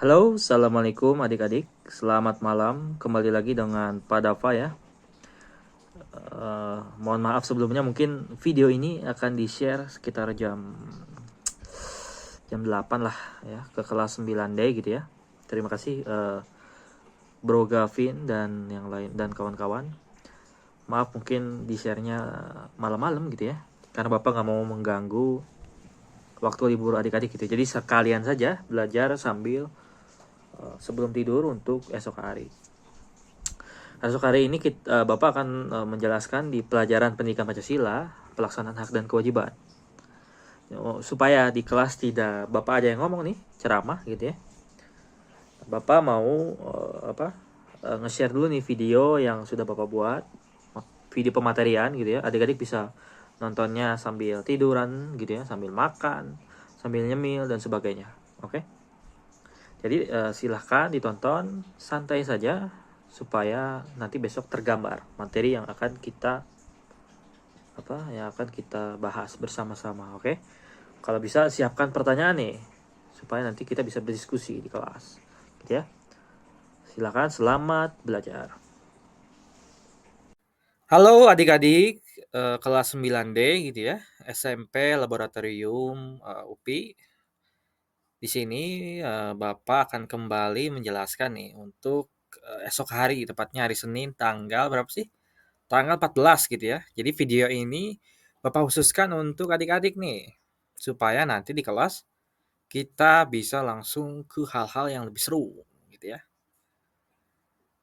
Halo, assalamualaikum adik-adik. Selamat malam. Kembali lagi dengan Pak Dava ya. Mohon maaf sebelumnya, mungkin video ini akan di-share sekitar jam 8 lah ya, ke kelas 9D gitu ya. Terima kasih Bro Gavin dan yang lain dan kawan-kawan. Maaf mungkin di-share-nya malam-malam gitu ya. Karena Bapak nggak mau mengganggu waktu libur adik-adik gitu. Jadi sekalian saja belajar sambil sebelum tidur untuk esok hari. Esok hari ini Bapak akan menjelaskan di pelajaran pendidikan Pancasila, pelaksanaan hak dan kewajiban. Supaya di kelas tidak Bapak aja yang ngomong nih, ceramah gitu ya. Bapak mau nge-share dulu nih video yang sudah Bapak buat, video pematerian gitu ya. Adik-adik bisa nontonnya sambil tiduran gitu ya, sambil makan, sambil nyemil dan sebagainya. Oke? Jadi silahkan ditonton santai saja supaya nanti besok tergambar materi yang akan kita bahas bersama-sama. Oke? Kalau bisa siapkan pertanyaan nih supaya nanti kita bisa berdiskusi di kelas. Gitu ya. Silakan, selamat belajar. Halo adik-adik kelas 9D gitu ya, SMP Laboratorium UPI. Di sini Bapak akan kembali menjelaskan nih untuk esok hari, tepatnya hari Senin tanggal berapa sih? Tanggal 14 gitu ya. Jadi video ini Bapak khususkan untuk adik-adik nih, supaya nanti di kelas kita bisa langsung ke hal-hal yang lebih seru gitu ya.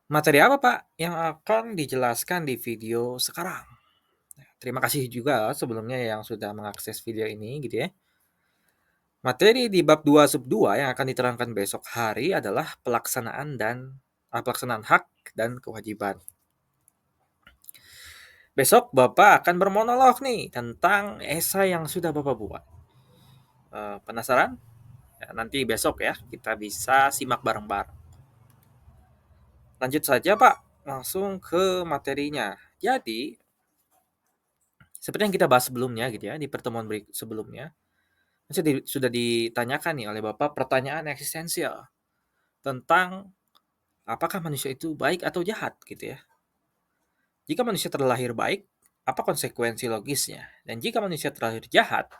Materi apa Pak yang akan dijelaskan di video sekarang? Terima kasih juga sebelumnya yang sudah mengakses video ini gitu ya. Materi di bab 2 sub 2 yang akan diterangkan besok hari adalah pelaksanaan hak dan kewajiban. Besok Bapak akan bermonolog nih tentang esai yang sudah Bapak buat. Penasaran? Ya, nanti besok ya kita bisa simak bareng-bareng. Lanjut saja Pak, langsung ke materinya. Jadi, seperti yang kita bahas sebelumnya gitu ya, di pertemuan sebelumnya, sudah ditanyakan nih oleh Bapak pertanyaan eksistensial tentang apakah manusia itu baik atau jahat gitu ya. Jika manusia terlahir baik, apa konsekuensi logisnya? Dan jika manusia terlahir jahat,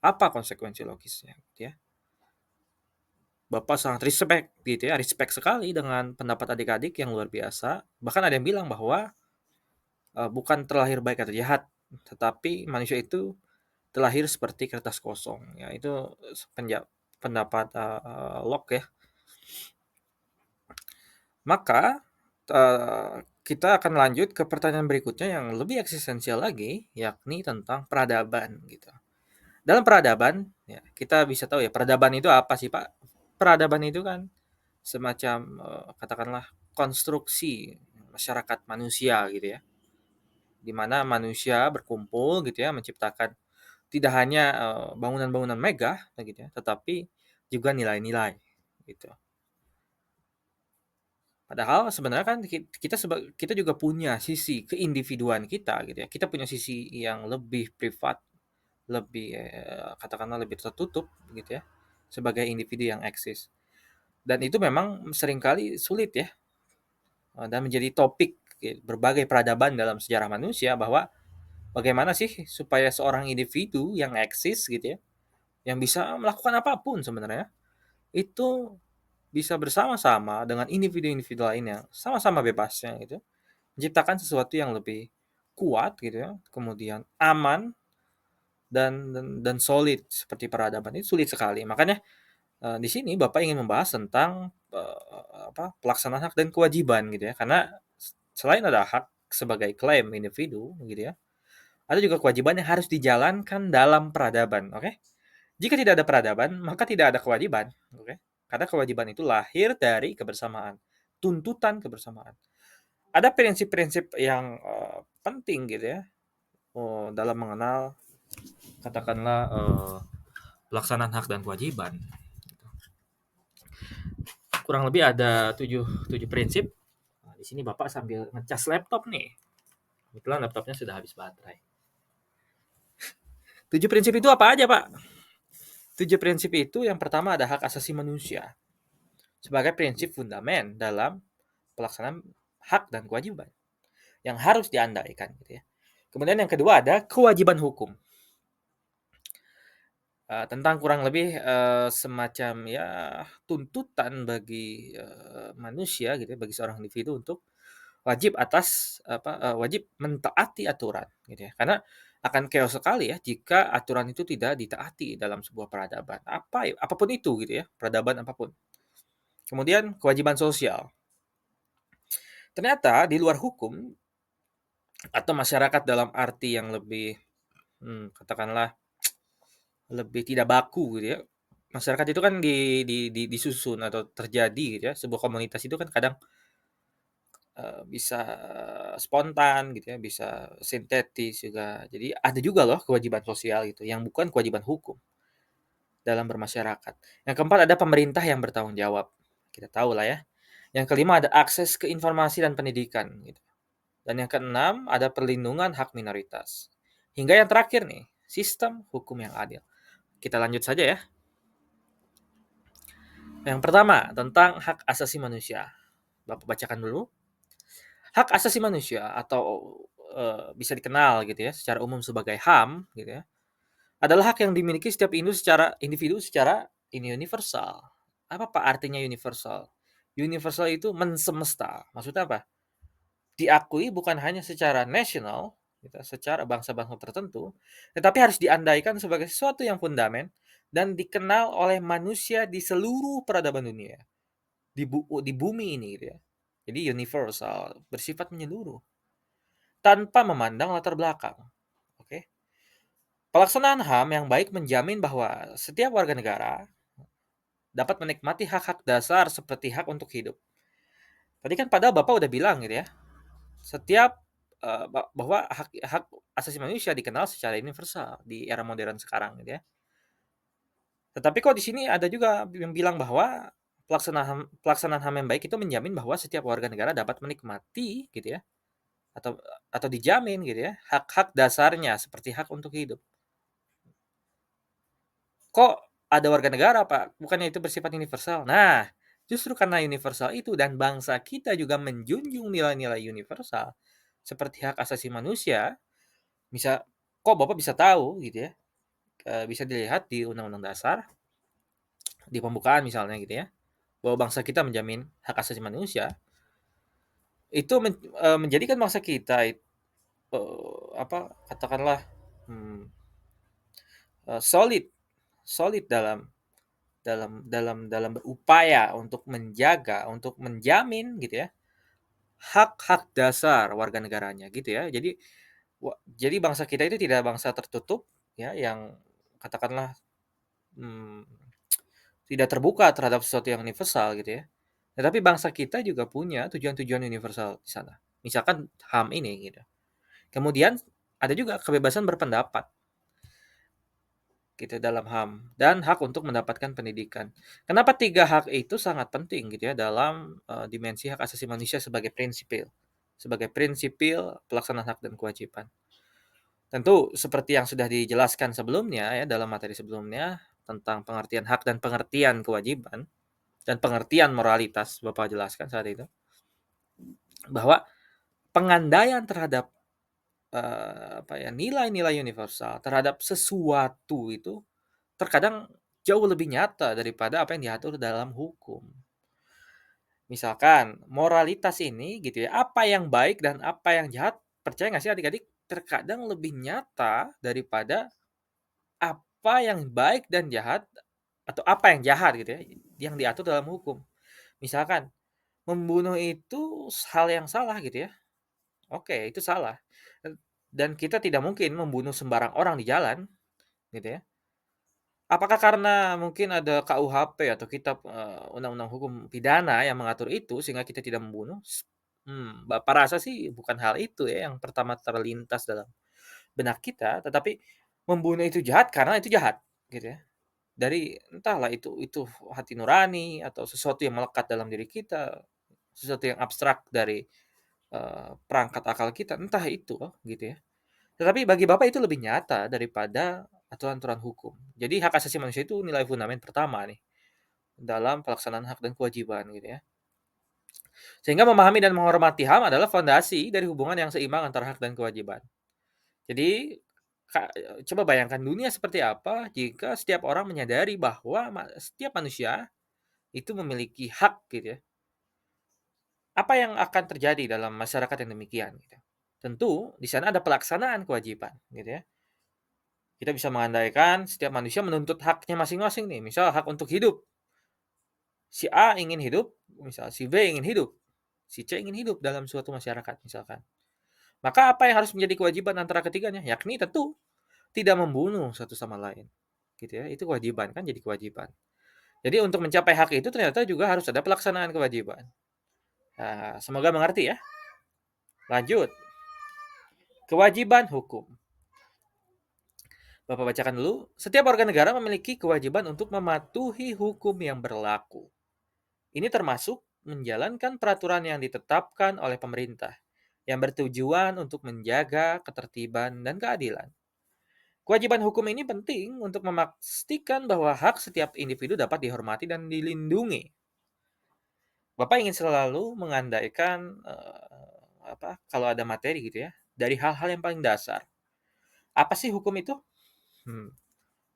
apa konsekuensi logisnya gitu ya. Bapak sangat respect gitu ya, respect sekali dengan pendapat adik-adik yang luar biasa. Bahkan ada yang bilang bahwa bukan terlahir baik atau jahat, tetapi manusia itu terlahir seperti kertas kosong. Ya, itu pendapat Locke ya. Maka kita akan lanjut ke pertanyaan berikutnya yang lebih eksistensial lagi, yakni tentang peradaban gitu. Dalam peradaban, ya, kita bisa tahu ya, peradaban itu apa sih Pak? Peradaban itu kan semacam katakanlah konstruksi masyarakat manusia gitu ya, di mana manusia berkumpul gitu ya, menciptakan tidak hanya bangunan-bangunan megah gitu ya, tetapi juga nilai-nilai gitu. Padahal sebenarnya kan kita juga punya sisi keindividuan kita gitu ya. Kita punya sisi yang lebih privat, lebih katakanlah lebih tertutup gitu ya, sebagai individu yang eksis. Dan itu memang seringkali sulit ya, dan menjadi topik berbagai peradaban dalam sejarah manusia, bahwa bagaimana sih supaya seorang individu yang eksis gitu ya, yang bisa melakukan apapun sebenarnya, itu bisa bersama-sama dengan individu-individu lainnya, sama-sama bebasnya gitu, menciptakan sesuatu yang lebih kuat gitu ya, kemudian aman dan solid seperti peradaban. Itu sulit sekali. Makanya di sini Bapak ingin membahas tentang pelaksanaan hak dan kewajiban gitu ya. Karena selain ada hak sebagai klaim individu gitu ya, ada juga kewajiban yang harus dijalankan dalam peradaban, oke? Jika tidak ada peradaban, maka tidak ada kewajiban, oke? Karena kewajiban itu lahir dari kebersamaan, tuntutan kebersamaan. Ada prinsip-prinsip yang penting gitu ya, dalam mengenal katakanlah pelaksanaan hak dan kewajiban. Kurang lebih ada tujuh prinsip. Nah, di sini Bapak sambil ngecas laptop nih. Kebetulan laptopnya sudah habis baterai. 7 prinsip itu apa aja Pak? 7 prinsip itu yang pertama ada hak asasi manusia. sebagai prinsip fundamen dalam pelaksanaan hak dan kewajiban yang harus diandaikan gitu ya. Kemudian yang kedua ada kewajiban hukum. Tentang kurang lebih, semacam ya tuntutan bagi, manusia gitu ya, bagi seorang individu untuk wajib mentaati aturan gitu ya. Karena akan chaos sekali ya jika aturan itu tidak ditaati dalam sebuah peradaban, apapun itu gitu ya, peradaban apapun. Kemudian kewajiban sosial. Ternyata di luar hukum atau masyarakat dalam arti yang lebih, katakanlah lebih tidak baku gitu ya. Masyarakat itu kan disusun atau terjadi gitu ya, sebuah komunitas itu kan kadang, bisa spontan gitu ya, bisa sintetis juga. Jadi ada juga loh kewajiban sosial gitu, yang bukan kewajiban hukum dalam bermasyarakat. Yang keempat ada pemerintah yang bertanggung jawab, kita tahu lah ya. Yang kelima ada akses ke informasi dan pendidikan gitu. Dan yang keenam ada perlindungan hak minoritas. Hingga yang terakhir nih, sistem hukum yang adil. Kita lanjut saja ya. Yang pertama, tentang hak asasi manusia. Bapak bacakan dulu. Hak asasi manusia atau, bisa dikenal gitu ya secara umum sebagai HAM gitu ya, adalah hak yang dimiliki setiap individu secara universal. Apa Pak artinya universal? Universal itu mensemesta. Maksudnya apa? Diakui bukan hanya secara nasional, gitu, secara bangsa-bangsa tertentu, tetapi harus diandaikan sebagai sesuatu yang fundament dan dikenal oleh manusia di seluruh peradaban dunia. Di bumi ini gitu ya. Jadi universal, bersifat menyeluruh tanpa memandang latar belakang. Oke. Pelaksanaan HAM yang baik menjamin bahwa setiap warga negara dapat menikmati hak-hak dasar seperti hak untuk hidup. Tadi kan padahal Bapak udah bilang gitu ya, setiap bahwa hak hak asasi manusia dikenal secara universal di era modern sekarang gitu ya. Tetapi kok di sini ada juga yang bilang bahwa pelaksanaan HAM yang baik itu menjamin bahwa setiap warga negara dapat menikmati gitu ya, atau atau dijamin gitu ya, hak-hak dasarnya seperti hak untuk hidup. Kok ada warga negara, Pak? Bukannya itu bersifat universal? Nah, justru karena universal itu dan bangsa kita juga menjunjung nilai-nilai universal seperti hak asasi manusia, bisa kok Bapak bisa tahu gitu ya, bisa dilihat di Undang-Undang Dasar, di pembukaan misalnya gitu ya, bahwa bangsa kita menjamin hak asasi manusia, itu menjadikan bangsa kita katakanlah, mmm, solid solid dalam berupaya untuk menjaga, untuk menjamin gitu ya, hak-hak dasar warga negaranya gitu ya. Jadi bangsa kita itu tidak bangsa tertutup ya, yang katakanlah, mmm, tidak terbuka terhadap sesuatu yang universal gitu ya. Tetapi bangsa kita juga punya tujuan-tujuan universal di sana. Misalkan HAM ini gitu. Kemudian ada juga kebebasan berpendapat gitu dalam HAM dan hak untuk mendapatkan pendidikan. Kenapa 3 hak itu sangat penting gitu ya dalam, dimensi hak asasi manusia sebagai prinsipil pelaksanaan hak dan kewajiban. Tentu seperti yang sudah dijelaskan sebelumnya ya dalam materi sebelumnya tentang pengertian hak dan pengertian kewajiban dan pengertian moralitas Bapak jelaskan saat itu, bahwa pengandaian terhadap, nilai-nilai universal terhadap sesuatu itu terkadang jauh lebih nyata daripada apa yang diatur dalam hukum. Misalkan moralitas ini gitu ya, apa yang baik dan apa yang jahat, percaya nggak sih adik-adik, terkadang lebih nyata daripada apa yang baik dan jahat atau apa yang jahat gitu ya, yang diatur dalam hukum. Misalkan membunuh itu hal yang salah gitu ya, oke itu salah, dan kita tidak mungkin membunuh sembarang orang di jalan gitu ya. Apakah karena mungkin ada KUHP atau kitab, undang-undang hukum pidana yang mengatur itu sehingga kita tidak membunuh? Bapak rasa sih bukan hal itu ya yang pertama terlintas dalam benak kita, tetapi membunuh itu jahat karena itu jahat, gitu ya. Dari entahlah itu hati nurani atau sesuatu yang melekat dalam diri kita, sesuatu yang abstrak dari, perangkat akal kita, entah itu, gitu ya. Tetapi bagi Bapak itu lebih nyata daripada aturan-aturan hukum. Jadi hak asasi manusia itu nilai fundament pertama nih, dalam pelaksanaan hak dan kewajiban gitu ya. Sehingga memahami dan menghormati HAM adalah fondasi dari hubungan yang seimbang antara hak dan kewajiban. Jadi, coba bayangkan dunia seperti apa jika setiap orang menyadari bahwa setiap manusia itu memiliki hak gitu ya. Apa yang akan terjadi dalam masyarakat yang demikian gitu. Tentu di sana ada pelaksanaan kewajiban gitu ya. Kita bisa mengandaikan setiap manusia menuntut haknya masing-masing nih, misal hak untuk hidup. Si A ingin hidup, misal si B ingin hidup, si C ingin hidup dalam suatu masyarakat misalkan. Maka apa yang harus menjadi kewajiban antara ketiganya? Yakni tentu tidak membunuh satu sama lain. Gitu ya. Itu kewajiban kan jadi kewajiban. Jadi untuk mencapai hak itu ternyata juga harus ada pelaksanaan kewajiban. Nah, semoga mengerti ya. Lanjut. Kewajiban hukum. Bapak bacakan dulu. Setiap warga negara memiliki kewajiban untuk mematuhi hukum yang berlaku. Ini termasuk menjalankan peraturan yang ditetapkan oleh pemerintah yang bertujuan untuk menjaga ketertiban dan keadilan. Kewajiban hukum ini penting untuk memastikan bahwa hak setiap individu dapat dihormati dan dilindungi. Bapak ingin selalu mengandaikan kalau ada materi gitu ya, dari hal-hal yang paling dasar. Apa sih hukum itu?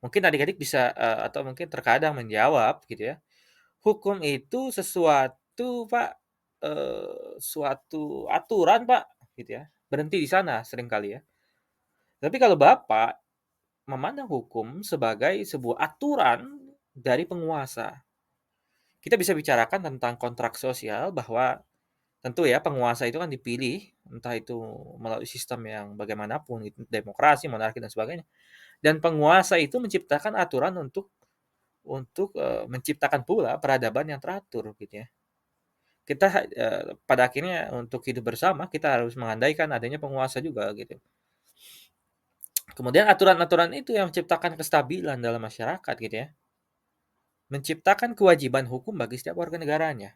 Mungkin adik-adik bisa atau mungkin terkadang menjawab gitu ya. Hukum itu sesuatu Pak, suatu aturan Pak, gitu ya. Berhenti di sana seringkali ya. Tapi kalau Bapak memandang hukum sebagai sebuah aturan dari penguasa. Kita bisa bicarakan tentang kontrak sosial bahwa tentu ya penguasa itu kan dipilih, entah itu melalui sistem yang bagaimanapun, demokrasi, monarki dan sebagainya. Dan penguasa itu menciptakan aturan untuk menciptakan pula peradaban yang teratur gitu ya. Kita pada akhirnya untuk hidup bersama kita harus mengandaikan adanya penguasa juga gitu. Kemudian aturan-aturan itu yang menciptakan kestabilan dalam masyarakat gitu ya. Menciptakan kewajiban hukum bagi setiap warga negaranya.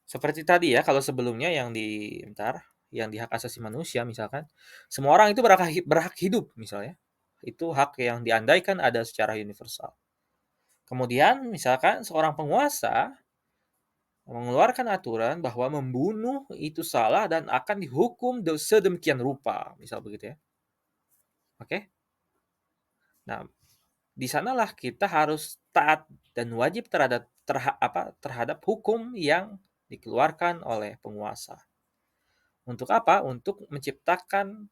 Seperti tadi ya, kalau sebelumnya yang di hak asasi manusia misalkan, semua orang itu berhak hidup misalnya. Itu hak yang diandaikan ada secara universal. Kemudian misalkan seorang penguasa mengeluarkan aturan bahwa membunuh itu salah dan akan dihukum sedemikian rupa, misal begitu ya. Oke? Nah, di sanalah kita harus taat dan wajib terhadap hukum yang dikeluarkan oleh penguasa. Untuk apa? Untuk menciptakan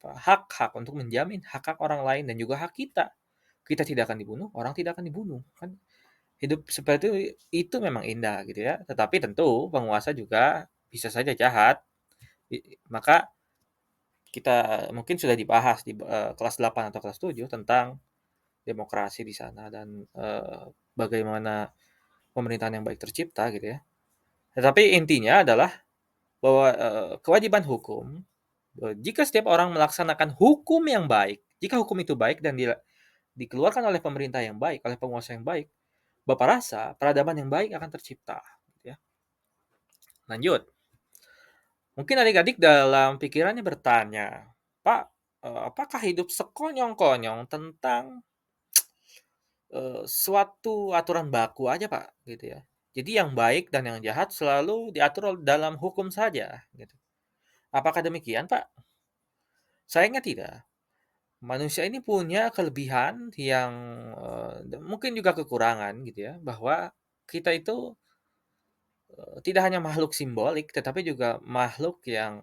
hak-hak, untuk menjamin hak-hak orang lain dan juga hak kita. Kita tidak akan dibunuh, orang tidak akan dibunuh, kan? Hidup seperti itu memang indah gitu ya. Tetapi tentu penguasa juga bisa saja jahat. Maka kita mungkin sudah dibahas di kelas 8 atau kelas 7 tentang demokrasi di sana dan bagaimana pemerintahan yang baik tercipta gitu ya. Tetapi intinya adalah bahwa kewajiban hukum, jika setiap orang melaksanakan hukum yang baik, jika hukum itu baik dan dikeluarkan oleh pemerintah yang baik, oleh penguasa yang baik, Bapak rasa peradaban yang baik akan tercipta. Gitu ya. Lanjut. Mungkin adik-adik dalam pikirannya bertanya, Pak, apakah hidup sekonyong-konyong tentang suatu aturan baku aja Pak, gitu ya. Jadi yang baik dan yang jahat selalu diatur dalam hukum saja, gitu. Apakah demikian Pak? Sayangnya tidak. Manusia ini punya kelebihan yang mungkin juga kekurangan gitu ya, bahwa kita itu tidak hanya makhluk simbolik, tetapi juga makhluk yang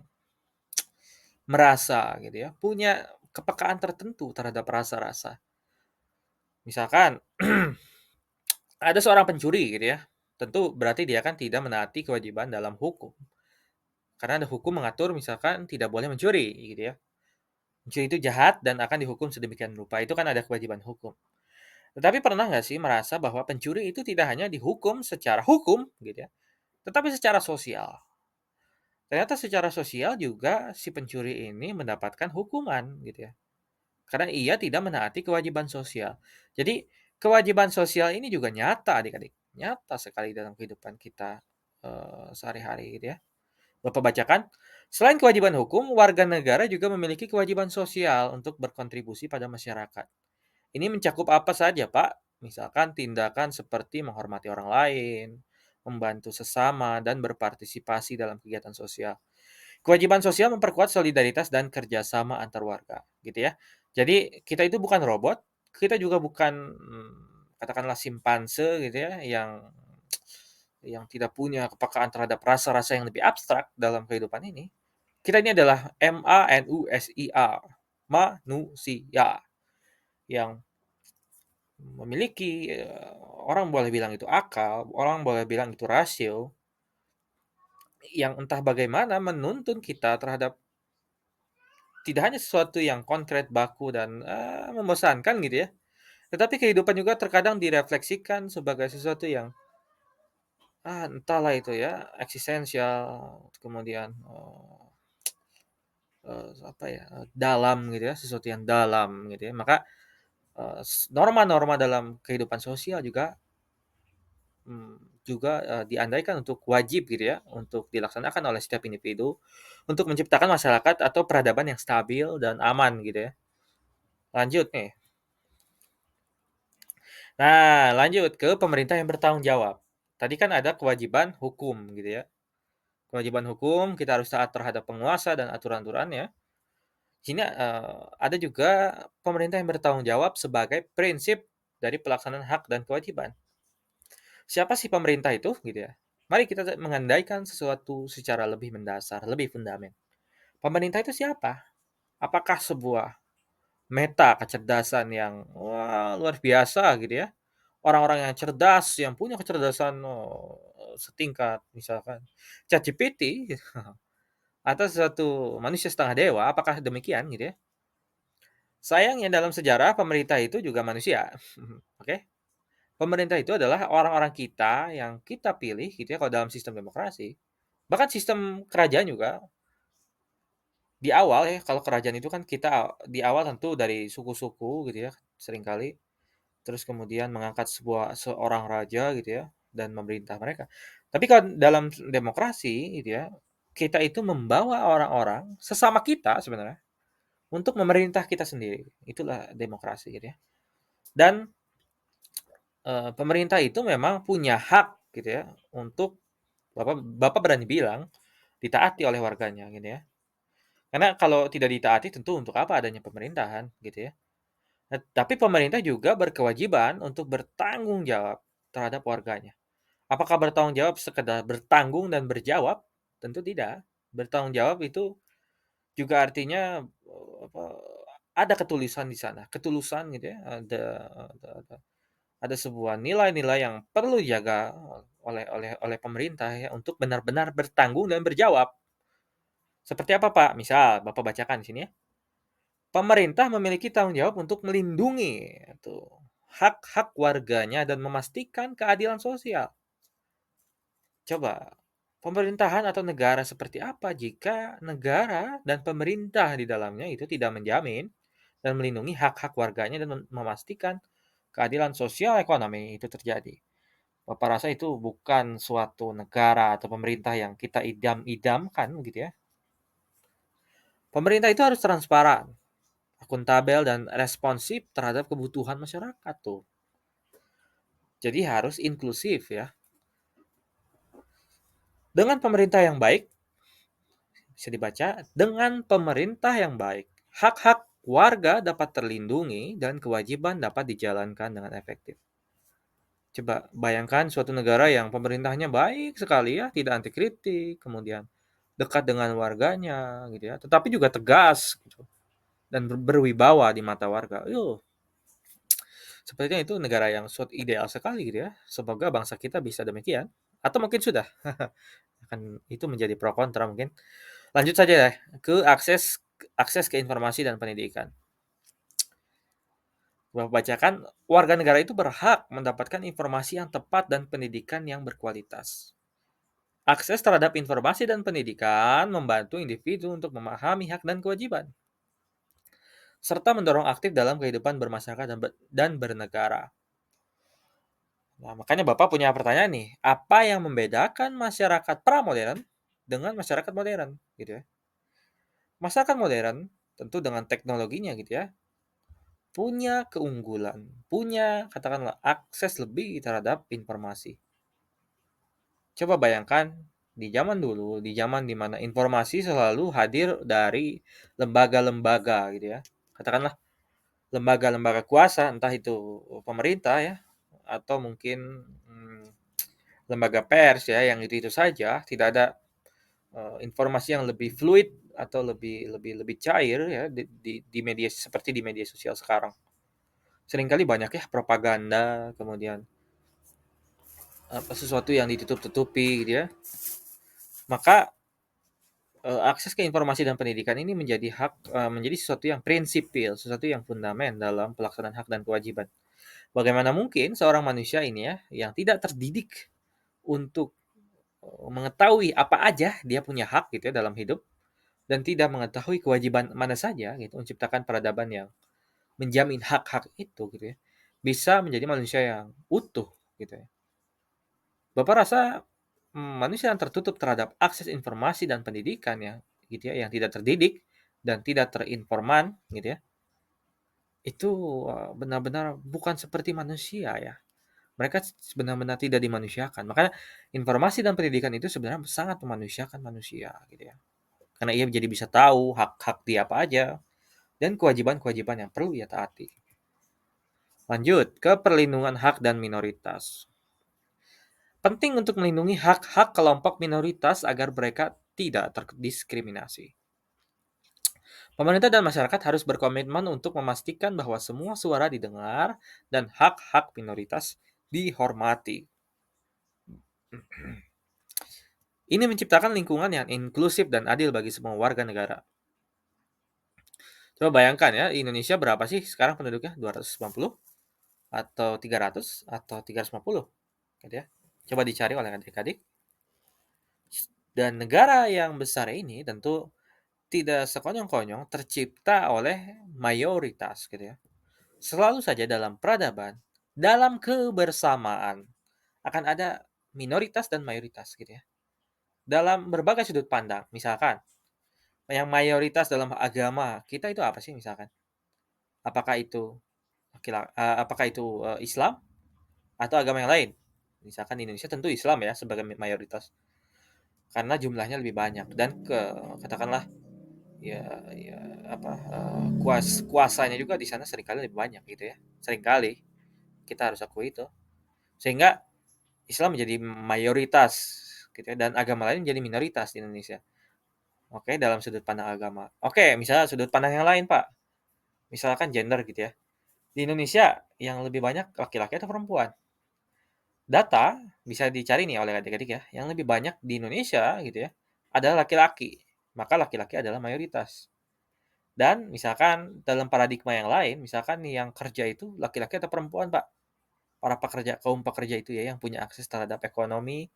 merasa gitu ya, punya kepekaan tertentu terhadap rasa-rasa. Misalkan ada seorang pencuri gitu ya, tentu berarti dia kan tidak menaati kewajiban dalam hukum. Karena ada hukum mengatur misalkan tidak boleh mencuri gitu ya. Mencuri itu jahat dan akan dihukum sedemikian rupa. Itu kan ada kewajiban hukum. Tetapi pernah nggak sih merasa bahwa pencuri itu tidak hanya dihukum secara hukum gitu ya, tetapi secara sosial. Ternyata secara sosial juga si pencuri ini mendapatkan hukuman gitu ya. Karena ia tidak menaati kewajiban sosial. Jadi kewajiban sosial ini juga nyata adik-adik. Nyata sekali dalam kehidupan kita sehari-hari gitu ya. Bapak bacakan, selain kewajiban hukum, warga negara juga memiliki kewajiban sosial untuk berkontribusi pada masyarakat. Ini mencakup apa saja, Pak? Misalkan tindakan seperti menghormati orang lain, membantu sesama, dan berpartisipasi dalam kegiatan sosial. Kewajiban sosial memperkuat solidaritas dan kerjasama antar warga, gitu ya. Jadi kita itu bukan robot, kita juga bukan katakanlah simpanse gitu ya, yang tidak punya kepekaan terhadap rasa-rasa yang lebih abstrak dalam kehidupan ini. Kita ini adalah manusia, manusia yang memiliki orang boleh bilang itu akal, orang boleh bilang itu rasio, yang entah bagaimana menuntun kita terhadap tidak hanya sesuatu yang konkret, baku, dan membosankan gitu ya, tetapi kehidupan juga terkadang direfleksikan sebagai sesuatu yang entahlah itu ya, eksistensial, kemudian apa ya, dalam gitu ya, sesuatu yang dalam gitu ya. Maka norma-norma dalam kehidupan sosial juga juga diandaikan untuk wajib gitu ya, untuk dilaksanakan oleh setiap individu untuk menciptakan masyarakat atau peradaban yang stabil dan aman gitu ya. Lanjut nih. Nah, lanjut ke pemerintah yang bertanggung jawab. Tadi kan ada kewajiban hukum gitu ya. Kewajiban hukum kita harus taat terhadap penguasa dan aturan-aturannya. Sini ada juga pemerintah yang bertanggung jawab sebagai prinsip dari pelaksanaan hak dan kewajiban. Siapa sih pemerintah itu gitu ya? Mari kita mengandaikan sesuatu secara lebih mendasar, lebih fundamental. Pemerintah itu siapa? Apakah sebuah meta kecerdasan yang wah, luar biasa gitu ya? Orang-orang yang cerdas, yang punya kecerdasan setingkat misalkan ChatGPT atau sesuatu manusia setengah dewa, apakah demikian gitu ya? Sayangnya dalam sejarah pemerintah itu juga manusia. Oke? Pemerintah itu adalah orang-orang kita yang kita pilih gitu ya kalau dalam sistem demokrasi. Bahkan sistem kerajaan juga di awal ya, kalau kerajaan itu kan kita di awal tentu dari suku-suku gitu ya, seringkali. Terus kemudian mengangkat seorang raja gitu ya dan memerintah mereka. Tapi kalau dalam demokrasi gitu ya, kita itu membawa orang-orang sesama kita sebenarnya untuk memerintah kita sendiri. Itulah demokrasi gitu ya. Dan pemerintah itu memang punya hak gitu ya untuk Bapak Bapak berani bilang ditaati oleh warganya gitu ya. Karena kalau tidak ditaati tentu untuk apa adanya pemerintahan gitu ya. Nah, tapi pemerintah juga berkewajiban untuk bertanggung jawab terhadap warganya. Apakah bertanggung jawab sekedar bertanggung dan berjawab? Tentu tidak. Bertanggung jawab itu juga artinya apa, ada ketulusan di sana, ketulusan gitu ya. Ada sebuah nilai-nilai yang perlu dijaga oleh pemerintah ya untuk benar-benar bertanggung dan berjawab. Seperti apa, Pak? Misal Bapak bacakan di sini ya. Pemerintah memiliki tanggung jawab untuk melindungi hak-hak warganya dan memastikan keadilan sosial. Coba, pemerintahan atau negara seperti apa jika negara dan pemerintah di dalamnya itu tidak menjamin dan melindungi hak-hak warganya dan memastikan keadilan sosial ekonomi itu terjadi. Bapak rasa itu bukan suatu negara atau pemerintah yang kita idam-idamkan gitu ya. Pemerintah itu harus transparan, akuntabel dan responsif terhadap kebutuhan masyarakat tuh. Jadi harus inklusif ya. Dengan pemerintah yang baik, bisa dibaca, dengan pemerintah yang baik, hak-hak warga dapat terlindungi dan kewajiban dapat dijalankan dengan efektif. Coba bayangkan suatu negara yang pemerintahnya baik sekali ya, tidak anti kritik, kemudian dekat dengan warganya gitu ya, tetapi juga tegas gitu dan berwibawa di mata warga. Sepertinya itu negara yang suatu ideal sekali gitu ya. Semoga bangsa kita bisa demikian atau mungkin sudah. Akan itu menjadi pro kontra mungkin. Lanjut saja ya ke akses akses ke informasi dan pendidikan. Bapak bacakan, warga negara itu berhak mendapatkan informasi yang tepat dan pendidikan yang berkualitas. Akses terhadap informasi dan pendidikan membantu individu untuk memahami hak dan kewajiban, serta mendorong aktif dalam kehidupan bermasyarakat dan bernegara. Nah, makanya Bapak punya pertanyaan nih, apa yang membedakan masyarakat pramodern dengan masyarakat modern, gitu ya? Masyarakat modern tentu dengan teknologinya gitu ya, punya keunggulan, punya katakanlah akses lebih terhadap informasi. Coba bayangkan di zaman dulu, di zaman di mana informasi selalu hadir dari lembaga-lembaga gitu ya. Katakanlah lembaga-lembaga kuasa, entah itu pemerintah ya, atau mungkin lembaga pers ya, yang itu saja, tidak ada informasi yang lebih fluid atau lebih lebih lebih cair ya di media seperti di media sosial sekarang. Seringkali banyak ya propaganda, kemudian sesuatu yang ditutup-tutupi gitu ya. Maka akses ke informasi dan pendidikan ini menjadi menjadi sesuatu yang prinsipil, sesuatu yang fundamental dalam pelaksanaan hak dan kewajiban. Bagaimana mungkin seorang manusia ini ya yang tidak terdidik untuk mengetahui apa aja dia punya hak gitu ya dalam hidup dan tidak mengetahui kewajiban mana saja gitu menciptakan peradaban yang menjamin hak-hak itu gitu ya bisa menjadi manusia yang utuh gitu ya. Bapak rasa manusia yang tertutup terhadap akses informasi dan pendidikan ya gitu ya yang tidak terdidik dan tidak terinforman gitu ya itu benar-benar bukan seperti manusia ya. Mereka benar-benar tidak dimanusiakan. Makanya informasi dan pendidikan itu sebenarnya sangat memanusiakan manusia gitu ya. Karena ia jadi bisa tahu hak-hak dia apa aja dan kewajiban-kewajiban yang perlu ia taati. Lanjut ke perlindungan hak dan minoritas. Penting untuk melindungi hak-hak kelompok minoritas agar mereka tidak terdiskriminasi. Pemerintah dan masyarakat harus berkomitmen untuk memastikan bahwa semua suara didengar dan hak-hak minoritas dihormati. Ini menciptakan lingkungan yang inklusif dan adil bagi semua warga negara. Coba bayangkan ya, Indonesia berapa sih sekarang penduduknya? 290 atau 300 atau 350 gitu ya. Coba dicari oleh adik-adik. Dan negara yang besar ini tentu tidak sekonyong-konyong tercipta oleh mayoritas gitu ya. Selalu saja dalam peradaban, dalam kebersamaan akan ada minoritas dan mayoritas gitu ya. Dalam berbagai sudut pandang, misalkan yang mayoritas dalam agama kita itu apa sih misalkan? Apakah itu Islam atau agama yang lain? Misalkan di Indonesia tentu Islam ya sebagai mayoritas karena jumlahnya lebih banyak dan katakanlah ya ya kuasanya juga di sana seringkali lebih banyak gitu ya. Seringkali kita harus akui itu. Sehingga Islam menjadi mayoritas gitu ya dan agama lain menjadi minoritas di Indonesia. Oke, dalam sudut pandang agama. Oke, misalnya sudut pandang yang lain, Pak. Misalkan gender gitu ya. Di Indonesia yang lebih banyak laki-laki atau perempuan? Data bisa dicari nih oleh adik-adik ya, yang lebih banyak di Indonesia gitu ya, adalah laki-laki. Maka laki-laki adalah mayoritas. Dan misalkan dalam paradigma yang lain, misalkan nih yang kerja itu laki-laki atau perempuan, Pak? Para pekerja, kaum pekerja itu ya yang punya akses terhadap ekonomi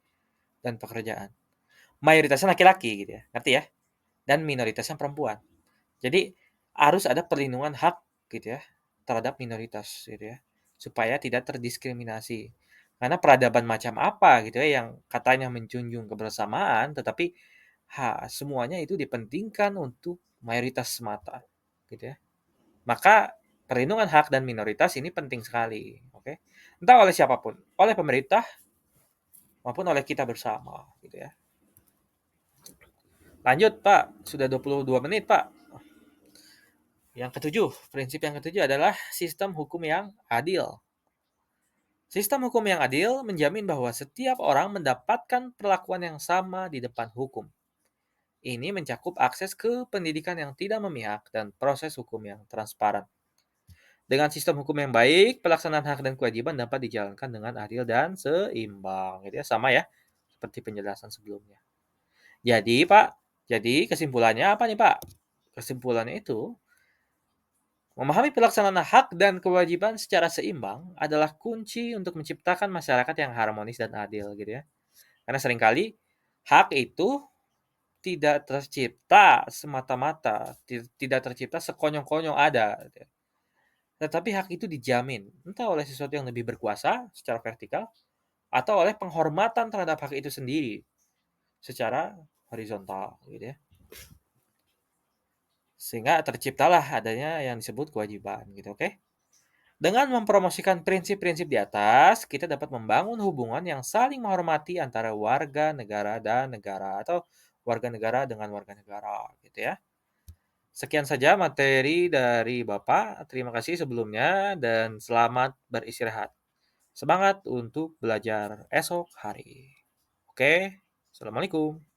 dan pekerjaan. Mayoritasnya laki-laki gitu ya, ngerti ya? Dan minoritasnya perempuan. Jadi harus ada perlindungan hak gitu ya terhadap minoritas gitu ya supaya tidak terdiskriminasi. Karena peradaban macam apa gitu ya yang katanya menjunjung kebersamaan tetapi semuanya itu dipentingkan untuk mayoritas semata gitu ya. Maka perlindungan hak dan minoritas ini penting sekali, oke? Entah oleh siapapun, oleh pemerintah maupun oleh kita bersama gitu ya. Lanjut, Pak. Sudah 22 menit, Pak. Yang ketujuh, prinsip yang ketujuh adalah sistem hukum yang adil. Sistem hukum yang adil menjamin bahwa setiap orang mendapatkan perlakuan yang sama di depan hukum. Ini mencakup akses ke pendidikan yang tidak memihak dan proses hukum yang transparan. Dengan sistem hukum yang baik, pelaksanaan hak dan kewajiban dapat dijalankan dengan adil dan seimbang. Gitu ya, sama ya, seperti penjelasan sebelumnya. Jadi, Pak, kesimpulannya apa nih, Pak? Kesimpulannya itu, memahami pelaksanaan hak dan kewajiban secara seimbang adalah kunci untuk menciptakan masyarakat yang harmonis dan adil gitu ya. Karena seringkali hak itu tidak tercipta semata-mata, tidak tercipta sekonyong-konyong ada. Gitu ya. Tetapi hak itu dijamin entah oleh sesuatu yang lebih berkuasa secara vertikal atau oleh penghormatan terhadap hak itu sendiri secara horizontal gitu ya. Sehingga terciptalah adanya yang disebut kewajiban gitu, oke? Dengan mempromosikan prinsip-prinsip di atas, kita dapat membangun hubungan yang saling menghormati antara warga negara dan negara atau warga negara dengan warga negara, gitu ya. Sekian saja materi dari Bapak. Terima kasih sebelumnya dan selamat beristirahat. Semangat untuk belajar esok hari. Oke, assalamualaikum.